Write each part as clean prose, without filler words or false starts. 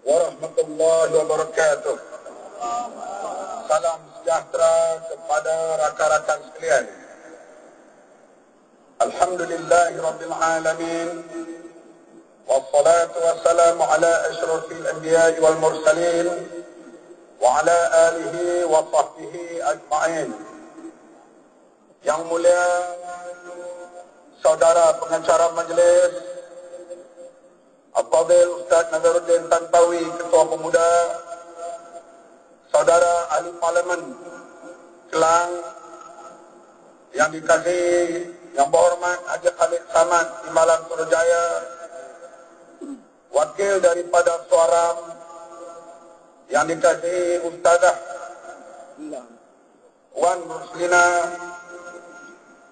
warahmatullahi wabarakatuh. Salam sejahtera kepada rakan-rakan sekalian. Alhamdulillahirabbil alamin. Wassalatu wassalamu ala asyrafil anbiya'i wal mursalin wa ala alihi wa sahbihi ajma'in. Yang mulia saudara pengacara majlis Al-Fadhil Ustaz Nazaruddin Tantawi, Ketua Pemuda, saudara ahli parlimen Kelang yang dikasihi, yang berhormat Haji Khalid Samad Timbalan Surajaya, wakil daripada Suaram yang dikasihi Ustazah Wan Ruslina,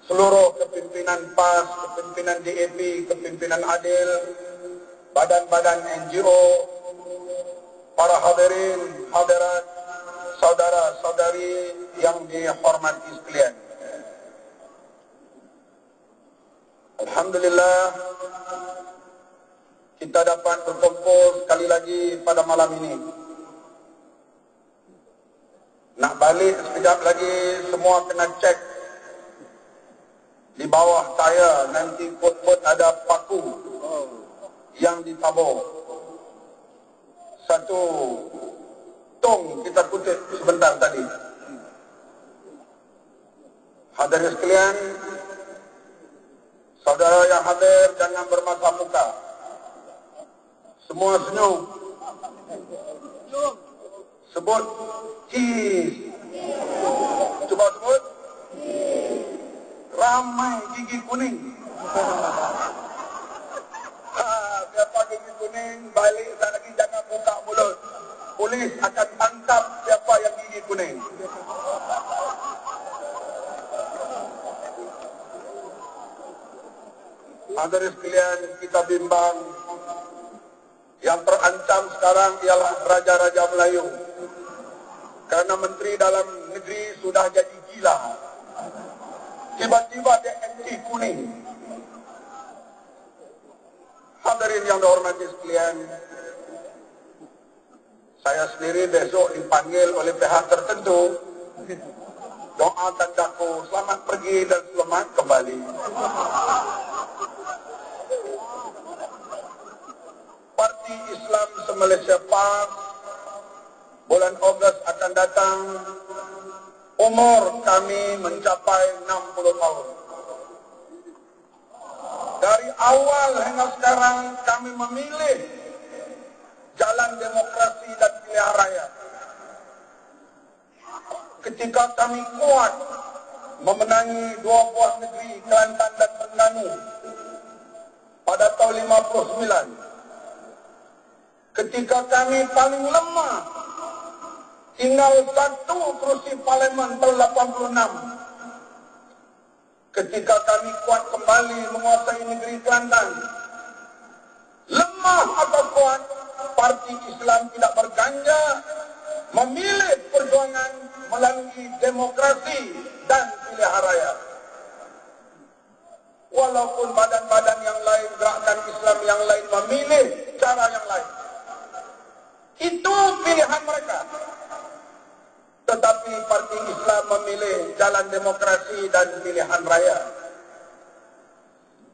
seluruh kepimpinan PAS, kepimpinan DAP, kepimpinan Adil, badan-badan NGO, para hadirin, hadirat, saudara-saudari yang dihormati sekalian. Alhamdulillah, kita dapat berkumpul sekali lagi pada malam ini. Nak balik sekejap lagi, semua kena cek di bawah tayar, nanti kot-kot ada paku yang ditabur. Satu tong kita kutip sebentar tadi. Hadirin sekalian, saudara yang hadir jangan bermata muka. Semua senyum. Sebut cheese. Cuba sebut. Ramai gigi kuning. Siapa gigi kuning, balik sekali lagi jangan buka mulut. Polis akan tangkap siapa yang gigi kuning. Hadirin sekalian, kita bimbang. Yang terancam sekarang ialah Raja-Raja Melayu. Karena Menteri Dalam Negeri sudah jadi gila. Tiba-tiba dia anti kuning. Hadirin yang dihormati sekalian, saya sendiri besok dipanggil oleh pihak tertentu. Doakan daku selamat pergi dan selamat kembali. Parti Islam se-Malaysia PAS bulan Ogos akan datang. Umur kami mencapai 60 tahun. Dari awal hingga sekarang kami memilih jalan demokrasi dan pilihan raya. Ketika kami kuat memenangi 2 buah negeri, Kelantan dan Terengganu pada tahun 59. Ketika kami paling lemah, tinggal 1 kursi parlimen tahun 86. Ketika kami kuat kembali menguasai negeri Kelantan, lemah atau kuat, Parti Islam tidak berganja memilih perjuangan melalui demokrasi dan pilihan raya. Walaupun badan-badan yang lain, gerakan Islam yang lain memilih cara yang lain. Itu pilihan mereka. Tetapi Parti Islam memilih jalan demokrasi dan pilihan raya.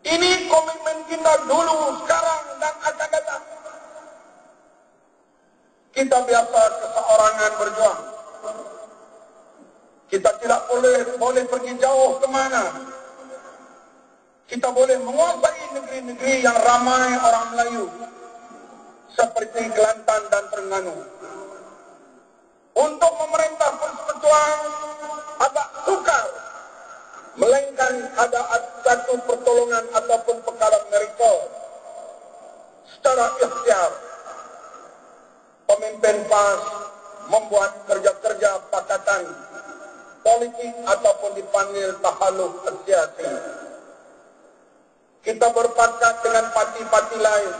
Ini komitmen kita dulu, sekarang, dan akan datang. Kita biasa keseorangan berjuang. Kita tidak boleh pergi jauh ke mana. Kita boleh menguasai negeri-negeri yang ramai orang Melayu, seperti Kelantan dan Terengganu. Untuk memerintah persekutuan agak sukar, melainkan ada satu pertolongan ataupun perkara miracle. Secara ikhtiar, pemimpin PAS membuat kerja-kerja pakatan politik ataupun dipanggil tahaluf siasi. Kita berpakat dengan parti-parti lain.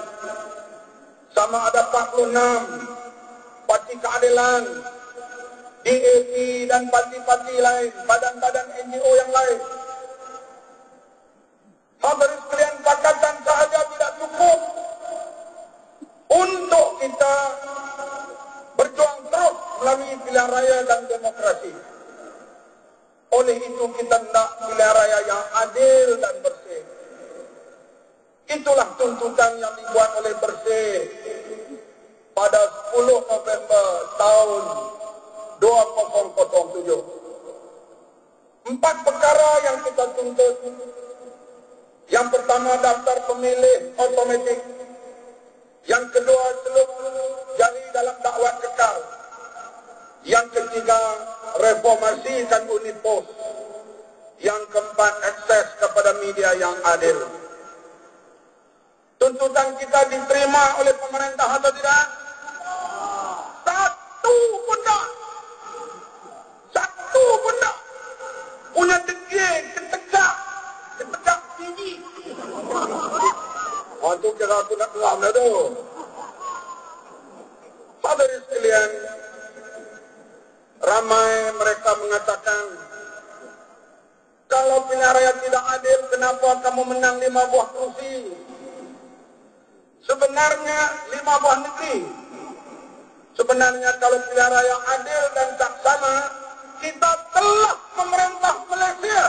Sama ada 46, Parti Keadilan, DAP dan parti-parti lain, badan-badan NGO yang lain. Hadirin sekalian, pakatan sahaja tidak cukup untuk kita berjuang terus melalui pilihan raya dan demokrasi. Oleh itu kita hendak pilihan raya yang adil dan bersih. Itulah tuntutan yang dibuat oleh Bersih pada 10 November tahun 2007. 4 perkara yang kita tuntut. Yang pertama, daftar pemilih otomatik. Yang kedua, seluruh jari dalam dakwah kekal. Yang ketiga, reformasikan unit pos. Yang keempat, akses kepada media yang adil. Tuntutan kita diterima oleh pemerintah atau tidak? Satu pun tak. Punya degil, ketegak tinggi. Itu kira aku nak kelam dah tu. Hadirin sekalian, ramai mereka mengatakan, kalau pilihan raya tidak adil, kenapa kamu menang 5 buah kursi? Sebenarnya 5 buah negeri. Sebenarnya kalau pilihan raya adil dan saksama, kita telah memerintah Malaysia.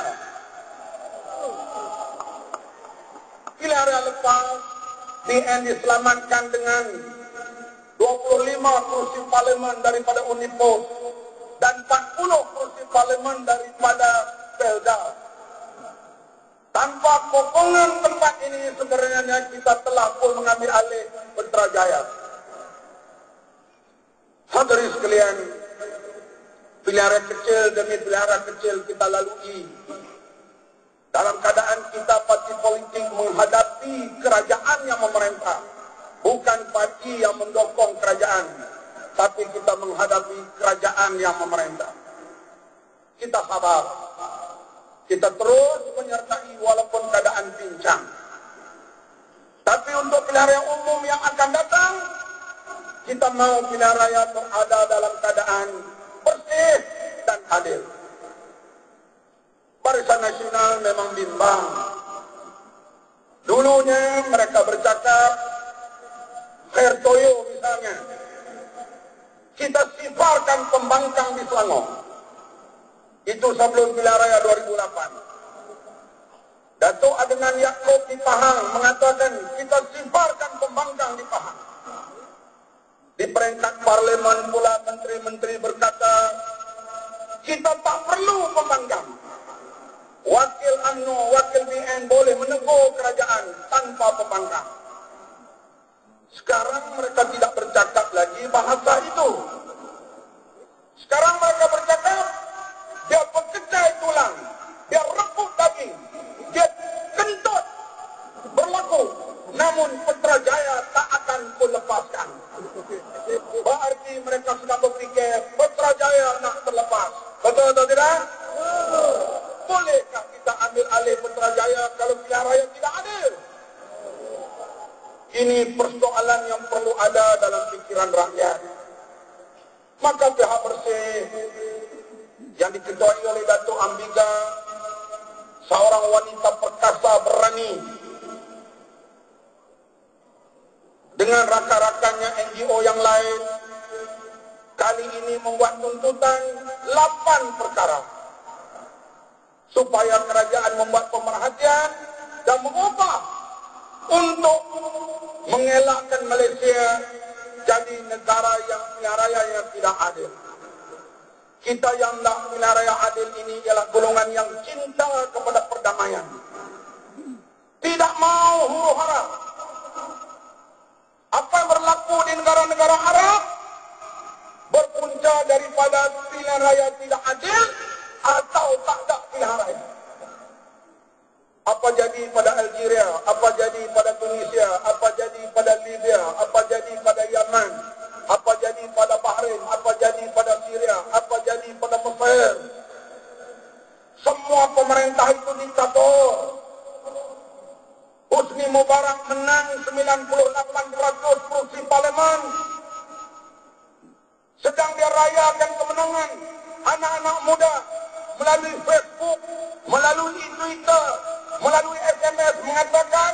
Pilihan raya lepas, BN diselamatkan dengan 25 kursi parlimen daripada Unipos dan 40 kursi parlimen daripada Pelda. Tanpa pokongan tempat ini sebenarnya kita telah pun mengambil alih Putrajaya. Hadirin sekalian, pilihan raya kecil demi pilihan raya kecil kita lalui. Dalam keadaan kita parti politik menghadapi kerajaan yang memerintah. Bukan parti yang mendukung kerajaan, tapi kita menghadapi kerajaan yang memerintah. Kita sabar. Kita terus menyertai walaupun keadaan pincang. Tapi untuk pilihan raya umum yang akan datang, kita mau pilihan raya berada dalam keadaan bersih dan adil. Barisan Nasional memang bimbang. Dulunya mereka bercakap, Hertoyo misalnya, kita sifarkan pembangkang di Selangor. Itu sebelum pilihan raya 2008. Datuk Adnan Yaakob di Pahang mengatakan kita sifarkan pembangkang di Pahang. Di peringkat parlimen pula menteri-menteri berkata kita tak perlu pembangkang. Wakil UMNO, wakil BN boleh menegur kerajaan tanpa pembangkang. Sekarang mereka tidak bercakap lagi bahasa itu. Sekarang mereka bercakap, dia berkecai tulang, dia rebut daging, dia kentut berlaku. Namun Putrajaya tak akan kulepaskan. Berarti mereka sudah berfikir Putrajaya nak terlepas. Betul atau tidak? Bolehkah kita ambil alih Putrajaya kalau pilihan raya tidak adil? Ini persoalan yang perlu ada dalam pikiran rakyat. Maka pihak Bersih yang diketuai oleh Datuk Ambiga, seorang wanita perkasa berani, dengan rakan-rakannya NGO yang lain, kali ini membuat tuntutan 8 perkara supaya kerajaan membuat pemerhatian dan mengubah untuk mengelakkan Malaysia jadi negara yang pilihan raya yang tidak adil. Kita yang nak pilihan raya adil ini ialah golongan yang cinta kepada perdamaian. Tidak mau huru-hara. Apa yang berlaku di negara-negara Arab berpunca daripada pilihan raya tidak adil atau tak ada pilihan raya. Apa jadi pada Algeria, apa jadi pada Tunisia, apa jadi pada Libya, apa jadi pada Yaman, apa jadi pada Bahrain, apa jadi pada Syria, apa jadi pada Mesir. Semua pemerintah itu diktator. Husni Mubarak menang 98% kursi parlimen. Sedang dia rayakan kemenangan anak-anak muda melalui Facebook, melalui Twitter, melalui SMS mengatakan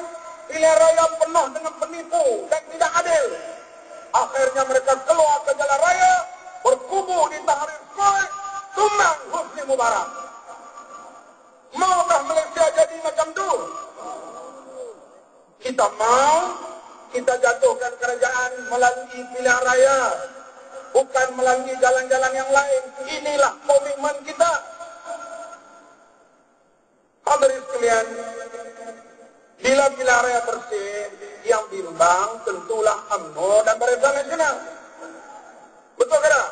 pilihan raya penuh dengan penipu dan tidak adil. Akhirnya mereka keluar ke jalan raya, berkumpul di Tahrir Square, tumbang Husni Mubarak. Maukah Malaysia jadi macam itu? Kita mau, kita jatuhkan kerajaan melalui pilihan raya, bukan melalui jalan-jalan yang lain. Inilah komitmen kita. Hadirin sekalian, bila pilihan raya bersih, yang bimbang tentulah UMNO dan Barisan Nasional. Betul ke tak?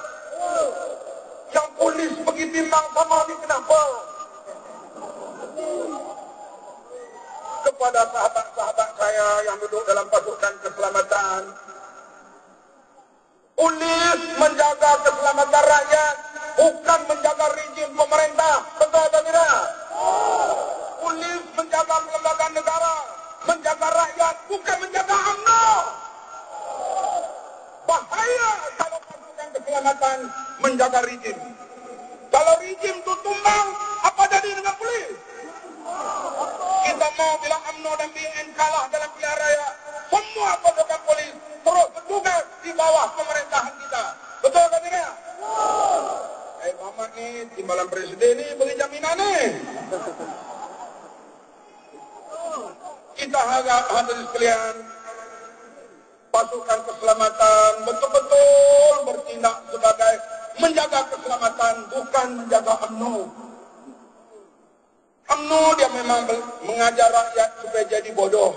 Yang polis pergi bimbang sama ni kenapa? Kepada sahabat-sahabat saya yang duduk dalam pasukan keselamatan, polis menjaga keselamatan rakyat, bukan menjaga rejim pemerintah. Betul atau tidak? Polis menjaga kelembagaan negara, menjaga rakyat, bukan menjaga UMNO. Bahaya kalau pasukan keselamatan menjaga rejim. Kalau rejim itu tumbang, apa jadi dengan polis? Kita mau bila UMNO dan BN kalah dalam pilihan raya, semua pasukan polis terus bertugas di bawah pemerintahan kita. Betul atau tidak? Mamat ni, timbalan presiden ni beri jaminan ni. Kita harap hadirin sekalian, pasukan keselamatan betul-betul bertindak sebagai menjaga keselamatan, bukan menjaga UMNO. UMNO dia memang mengajar rakyat supaya jadi bodoh.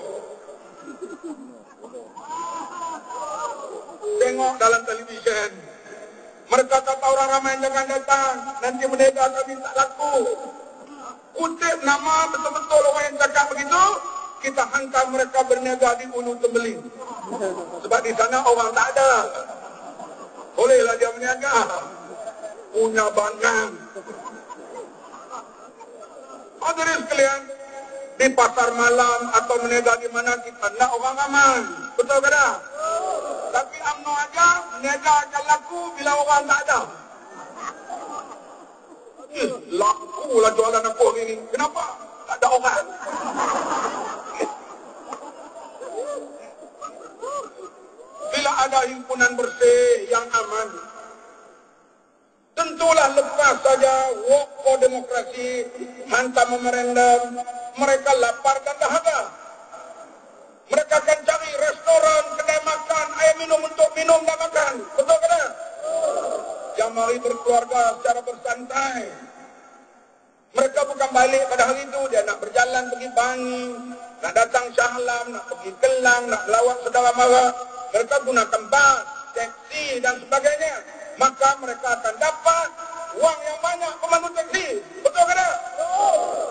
Tengok dalam televisyen, mereka kata orang ramai jangan datang, nanti menega kami tak laku. Kutip nama betul-betul orang yang cakap begitu, kita hantar mereka berniaga di Ulu Tembeling. Sebab di sana orang tak ada. Bolehlah dia berniaga. Punya banyak. Hadirin sekalian, di pasar malam atau berniaga di mana kita nak orang aman. Betul ke tak? Tapi UMNO aja berniaga akan laku bila orang tak ada. Laku lah jualan aku ini. Kenapa? Tak ada orang. Bila ada himpunan bersih yang aman, tentulah lepas saja walk for demokrasi, hantam memorandum, mereka lapar dan dahaga. Mereka akan cari restoran, kedai makan, air minum untuk minum dan makan. Betul ke tak? Yang mari berkeluarga secara bersantai. Mereka bukan balik pada hari itu, dia nak berjalan pergi Bangi, nak datang Shah Alam, nak pergi Kelang, nak melawat saudara mara. Mereka gunakan bas, teksi dan sebagainya. Maka mereka akan dapat wang yang banyak pemandu teksi. Betul ke tak?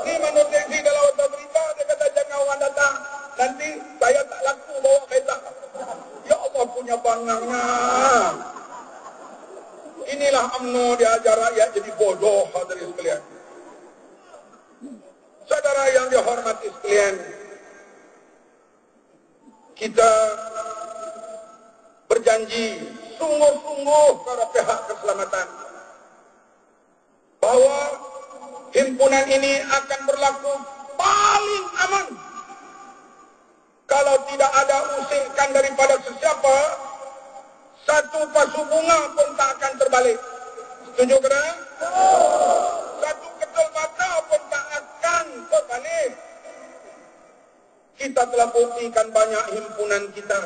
Ni pemandu teksi dalam waktu berita, dia kata jangan orang datang. Nanti saya tak laku bawa kereta. Ya Allah punya bangangnya. Inilah UMNO diajar rakyat jadi bodoh, hadirin sekalian. Saudara yang dihormati sekalian, kita berjanji sungguh-sungguh kepada pihak keselamatan bahwa himpunan ini akan berlaku paling aman. Kalau tidak ada usikan daripada sesiapa, satu pasu bunga pun tak akan terbalik. Setuju ke tak? Satu ketul mata pun tak akan terbalik. Kita telah buktikan banyak himpunan kita.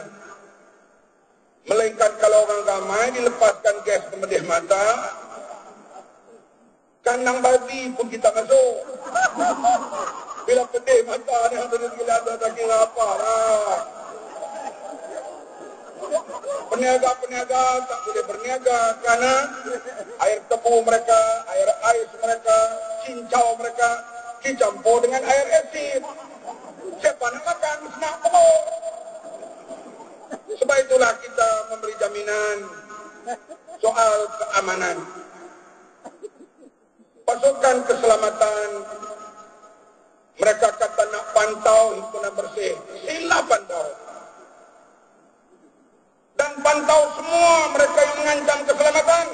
Melainkan kalau orang ramai dilepaskan gas pemedih mata, kandang babi pun kita masuk. Bila pedih mata ni, hadirin sekalian, ada daging lapar lah. Peniaga-peniaga tak boleh berniaga kerana air tebu mereka, air ais mereka, cincau mereka dicampur dengan air asid. Siapa nak makan? Nak perut. Sebab itulah kita memberi jaminan soal keamanan. Pasukan keselamatan, mereka kata nak pantau himpunan bersih. Sila pantau. Dan pantau semua mereka yang mengancam keselamatan.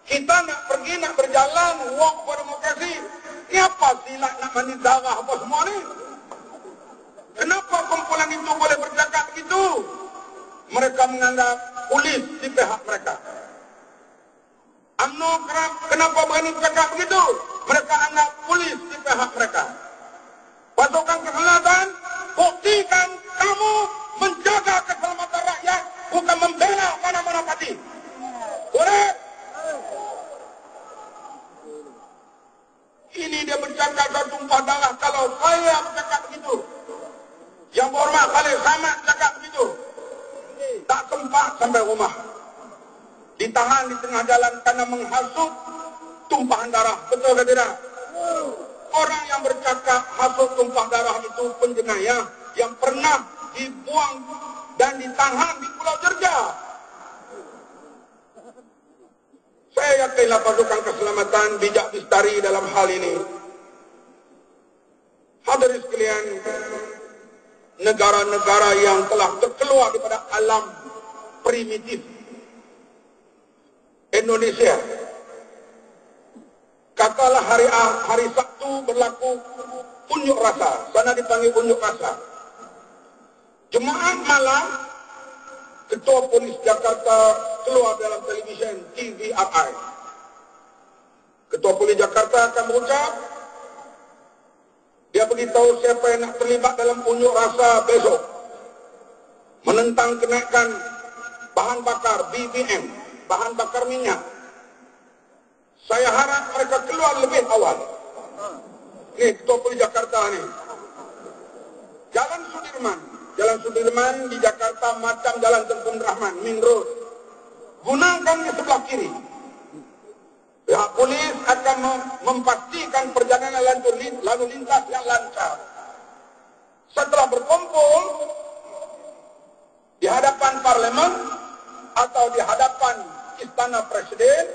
Kita nak pergi, nak berjalan, walk for demokrasi. Ini apa sila nak mandi darah apa semua ni? Kenapa kumpulan itu boleh bercakap begitu? mereka menganggap polis di pihak mereka. UMNO kenapa berani cakap begitu? Mereka anggap polis di pihak mereka. Pasukan Keselamatan, buktikan kamu menjaga keselamatan rakyat, bukan membela mana-mana parti. Korek. Ini dia bercakap dan tumpah darah. Kalau saya bercakap begitu, yang berhormat Khalil Samad cakap begitu, tak sempat sampai rumah. Ditahan di tengah jalan karena menghasut tumpahan darah. Betul ke tidak? Orang yang bercakap hasut tumpah darah itu penjenayah yang pernah dibuang dan ditahan di Pulau Jerja. Saya yakinlah pasukan keselamatan bijak bistari dalam hal ini. Hadirin sekalian, negara-negara yang telah terkeluar daripada alam primitif, Indonesia, katalah hari Sabtu berlaku unjuk rasa, sana dipanggil unjuk rasa. Jumaat malam, Ketua Polis Jakarta keluar dalam televisyen TVRI. Ketua Polis Jakarta akan berucap, dia beritahu siapa yang nak terlibat dalam unjuk rasa besok menentang kenaikan bahan bakar BBM, bahan bakar minyak. Saya harap mereka keluar lebih awal. Nih, Ketua Polis Jakarta nih. Jalan Sudirman di Jakarta macam Jalan Tengku Rahman, Main Road. Gunakan di sebelah kiri. Pihak polis akan memastikan perjalanan lalu lintas yang lancar. Setelah berkumpul di hadapan parlemen atau di hadapan istana presiden,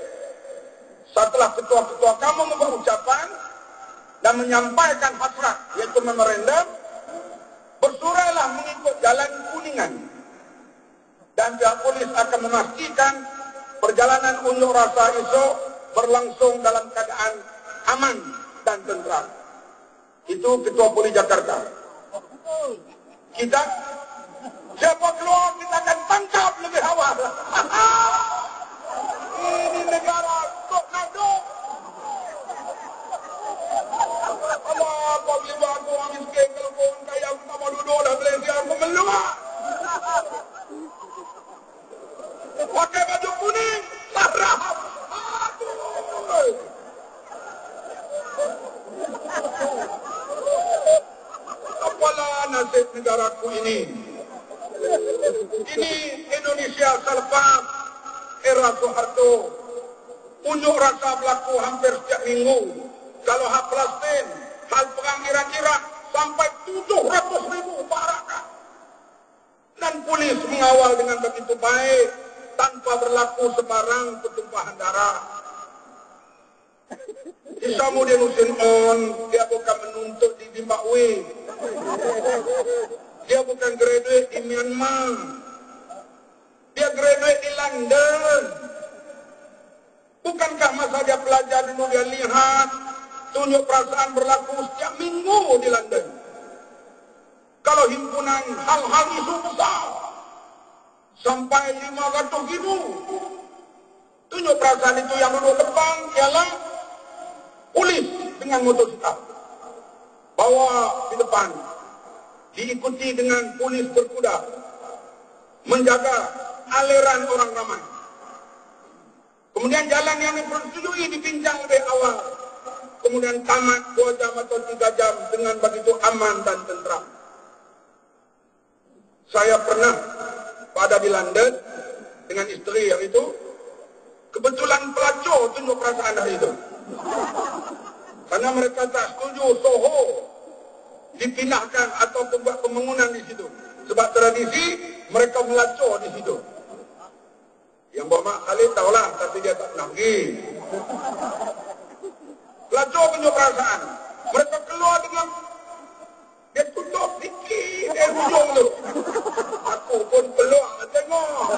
setelah ketua-ketua kamu membuat ucapan dan menyampaikan hasrat, yaitu memorandum, bersurailah mengikut jalan Kuningan. Dan pihak polis akan memastikan perjalanan unjuk rasa esok berlangsung dalam keadaan aman dan tentram. Itu Ketua Polis Jakarta. Kita, siapa keluar, kita akan tangkap lebih awal. Ini negara tornado. Allah, apabila aku orang miskin, kalau kau orang kaya, aku tak mau duduk dah Malaysia, aku meluak. Pakai baju kuning, sarap. Aduh. Apalah nasib negaraku ini. Ini Indonesia selepas era Soeharto. Unjuk rasa berlaku hampir setiap minggu. Kalau hal Palestin, hal perang Irak sampai 700,000 barakat. Dan polis mengawal dengan begitu baik tanpa berlaku sebarang pertumpahan darah. Isamuddin Hussein On, dia bukan menuntut di Zimbabwe. Dia bukan graduate di Myanmar. Dia graduate di London. Bukankah masa dia pelajar dulu dia lihat tunjuk perasaan berlaku setiap minggu di London? Kalau himpunan hal-hal isu besar sampai 500,000. Tunjuk perasaan itu yang duduk depan ialah polis dengan motosikal. Bawa di depan. Diikuti dengan polis berkuda. Menjaga aliran orang ramai. Kemudian jalan yang dipersetujui dibincang lebih awal. Kemudian tamat 2 jam atau 3 jam dengan begitu aman dan tentram. Saya pernah pada di London dengan istri yang itu. Kebetulan pelacur tunjuk perasaan hari itu. Karena mereka tak setuju Soho dipindahkan atau membuat pembangunan di situ. Sebab tradisi mereka melacur di situ. Yang bermak Khalid tahulah, tapi dia tak pernah pergi. Pelacur tunjuk perasaan. Mereka keluar dengan dia tutup sikit hujung tu. Aku pun keluar tengok.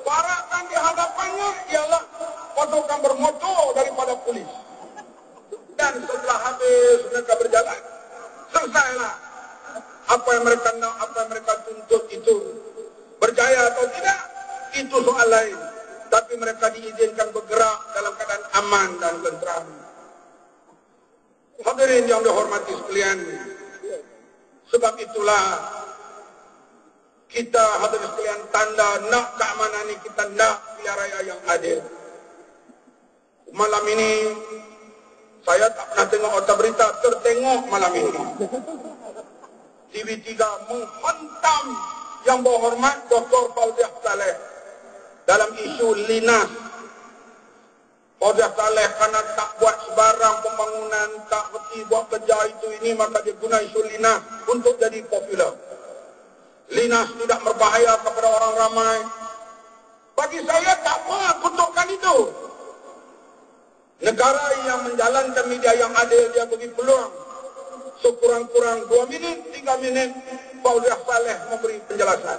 Barakan di hadapannya ialah pasukan bermotor daripada polis. Dan setelah habis mereka berjalan, selesailah apa yang mereka nak, apa yang mereka tunjuk. untuk itu. Berjaya atau tidak, itu soal lain. Tapi mereka diizinkan bergerak dalam keadaan aman dan tentram. Hadirin yang dihormati sekalian, sebab itulah kita hadirin sekalian tanda nak keamanan ini, kita nak pilihan raya yang adil. Malam ini saya tak pernah tengok otak berita, tertengok malam ini TV3 menghantam yang berhormat Dr. Fauziah Saleh dalam isu Linas. Fauziah Saleh karena tak buat sebarang pembangunan, tak berhenti buat kerja itu ini, maka dia guna isu Linas untuk jadi popular. Linas tidak berbahaya kepada orang ramai. Bagi saya tak apa kutukan itu. Negara yang menjalankan media yang adil, dia beri peluang sekurang-kurang 2 minit, 3 minit Fauziah Saleh memberi penjelasan.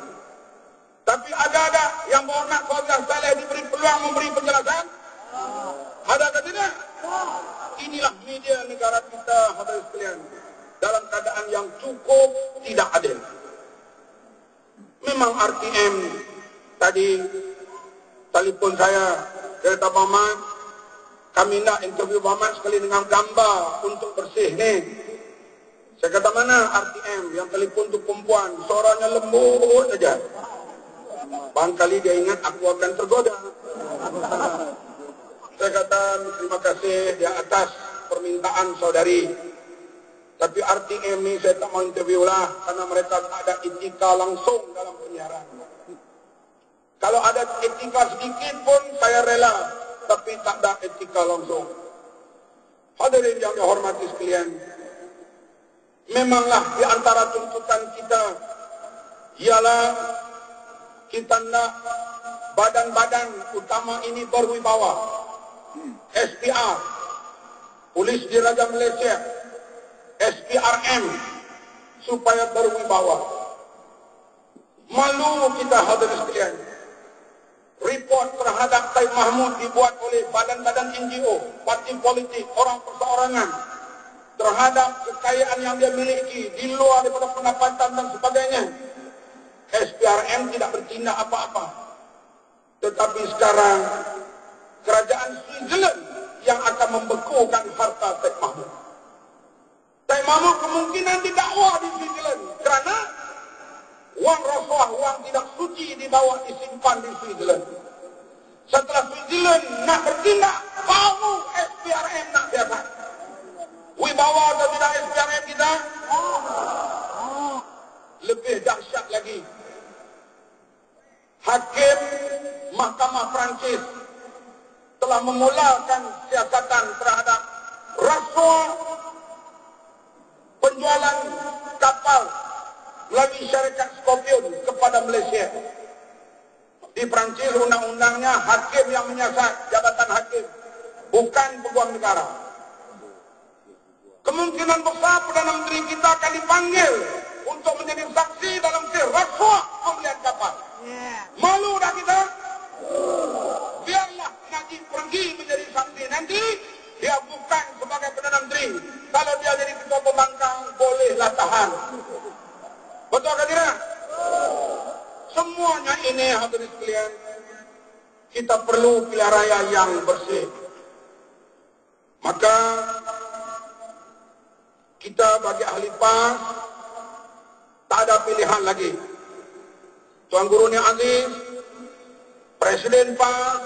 Tapi ada yang berhormat Fauziah Saleh diberi peluang memberi penjelasan? Ada atau tidak? Inilah media negara kita, hadirin sekalian, dalam keadaan yang cukup tidak adil. Memang RTM tadi telefon saya dari Tabaman, kami nak interview Baman sekali dengan gambar untuk bersih ni. Saya kata, mana RTM? Yang telefon tu perempuan, suaranya lembut saja. Barangkali dia ingat aku akan tergoda. Saya kata terima kasih di atas permintaan saudari. Tapi RTM ni saya tak mau interview lah, karena mereka tak ada etika langsung dalam penyiaran. Kalau ada etika sedikit pun saya rela, tapi tak ada etika langsung. Hadirin yang dihormati sekalian, memanglah di antara tuntutan kita ialah kita nak badan-badan utama ini berwibawa. SPR, Polis Diraja Malaysia, SPRM, supaya berwibawa. Malu kita, hadirin sekalian. Report terhadap Taib Mahmud dibuat oleh badan-badan NGO, parti politik, orang perseorangan, terhadap kekayaan yang dia miliki di luar daripada pendapatan dan sebagainya. SPRM tidak bertindak apa-apa. Tetapi sekarang kerajaan Switzerland yang akan membekukan harta Taib Mahmud. Taib Mahmud kemungkinan didakwa di Switzerland kerana wang rasuah, wang tidak suci dibawa disimpan di Switzerland. Setelah Switzerland nak bertindak, baru SPRM nak biasa. Wibawa atau tidak SPRM kita? Lebih dahsyat lagi, hakim Mahkamah Perancis telah memulakan siasatan terhadap rasuah penjualan kapal melalui syarikat Scorpion kepada Malaysia. Di Perancis undang-undangnya hakim yang menyiasat, jabatan hakim, bukan peguam negara. Kemungkinan besar Perdana Menteri kita akan dipanggil untuk menjadi saksi dalam kes rasuah pembelian kapal. Malu dah kita? Biarlah Najib pergi menjadi saksi nanti, dia bukan sebagai Perdana Menteri. Kalau dia jadi ketua pembangkang, bolehlah tahan. Betul ke tidak? Semuanya ini, hadirin sekalian, kita perlu pilihan raya yang bersih. Maka kita bagi ahli PAS tak ada pilihan lagi. Tuan Guru Ni Aziz, Presiden PAS,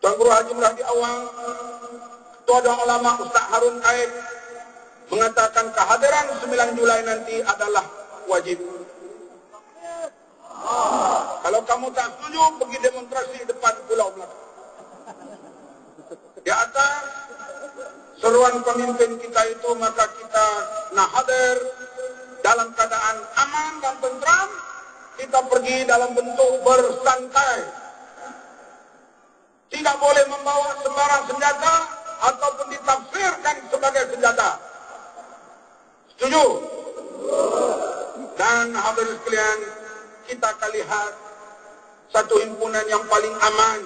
Tuan Guru Haji Murhadi Awang, Ketua Dewan Ulama Ustaz Harun Aib mengatakan kehadiran 9 Julai nanti adalah wajib. Kalau kamu tak setuju, pergi demonstrasi depan Pulau Melaka. Di atas seruan pemimpin kita itu, maka kita nak hadir dalam keadaan aman dan tentram. Kita pergi dalam bentuk bersantai. Tidak boleh membawa sembarang senjata ataupun ditafsirkan sebagai senjata. Setuju? Dan hadirin sekalian, kita akan lihat satu himpunan yang paling aman,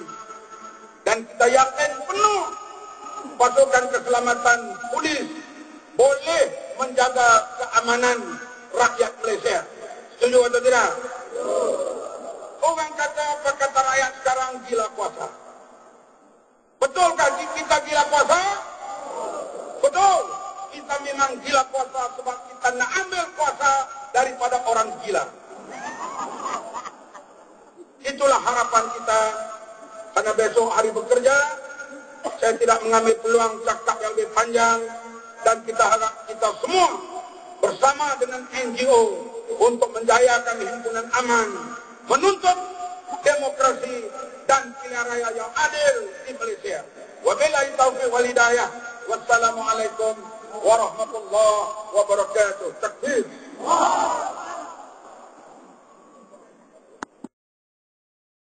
dan kita yakin penuh pasukan keselamatan polis boleh menjaga keamanan rakyat Malaysia. Setuju atau tidak? Orang kata, apa kata rakyat sekarang, gila puasa. Betulkah kita gila puasa? Betul. Kita memang gila puasa sebab kita nak ambil puasa daripada orang gila. Itulah harapan kita. Karena besok hari bekerja, saya tidak mengambil peluang cakap yang lebih panjang. Dan kita harap kita semua bersama dengan NGO untuk menjayakan himpunan aman, menuntut demokrasi dan pilihan raya yang adil di Malaysia. Wabillahi taufiq wal hidayah. Wassalamualaikum warahmatullahi wabarakatuh. Takbir.